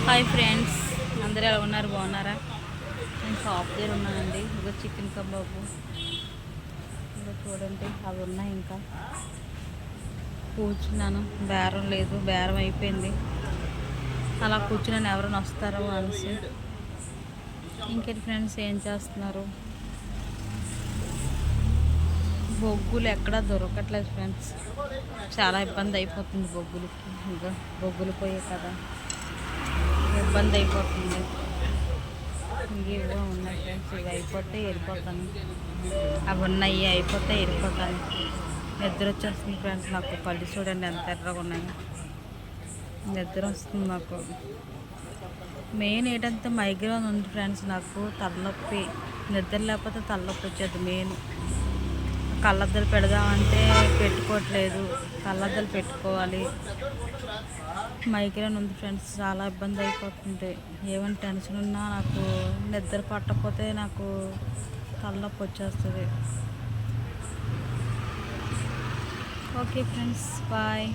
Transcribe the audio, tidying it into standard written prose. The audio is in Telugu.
హాయ్ ఫ్రెండ్స్, అందరూ ఎలా ఉన్నారు? బాగున్నారా? నేను షాప్ దగ్గర ఉన్నానండి. ఇదిగో చికెన్ కబాబు ఇదిగో చూడండి, అవి ఉన్నాయి. ఇంకా కూర్చున్నాను, బేరం లేదు, బేరం అయిపోయింది. అలా కూర్చున్నాను, ఎవరైనా వస్తారో అనేసి. ఇంకేంటి ఫ్రెండ్స్, ఏం చేస్తున్నారు? బొగ్గులు ఎక్కడా దొరకట్లేదు ఫ్రెండ్స్, చాలా ఇబ్బంది అయిపోతుంది బొగ్గులకి. ఇంకా బొగ్గులు పోయే కదా, ఇబ్బంది అయిపోతుంది. ఇవే ఉన్నాయి ఫ్రెండ్స్, ఇవి అయిపోతే వెళ్ళిపోతాను. అవి ఉన్నాయి, అయిపోతే వెళ్ళిపోతాను. నిద్ర వచ్చేస్తుంది ఫ్రెండ్స్, నాకు కళ్ళు చూడండి ఎంత ఎర్రగా ఉన్నాయి. నిద్ర వస్తుంది నాకు. మెయిన్ ఏంటంటే మైగ్రేన్ ఉంది ఫ్రెండ్స్, నాకు తలనొప్పి. నిద్ర లేకపోతే తలనొప్పి వచ్చేది మెయిన్. కళ్ళద్దాలు పెడదామంటే పెట్టుకోవట్లేదు, కళ్ళద్దాలు పెట్టుకోవాలి. మైగ్రేన్ ఉంది ఫ్రెండ్స్, చాలా ఇబ్బంది అయిపోతుంది. ఏమైనా టెన్షన్ ఉన్నా నాకు నిద్ర పట్టకపోతే నాకు తలనొప్పి వచ్చేస్తుంది. Okay friends, bye.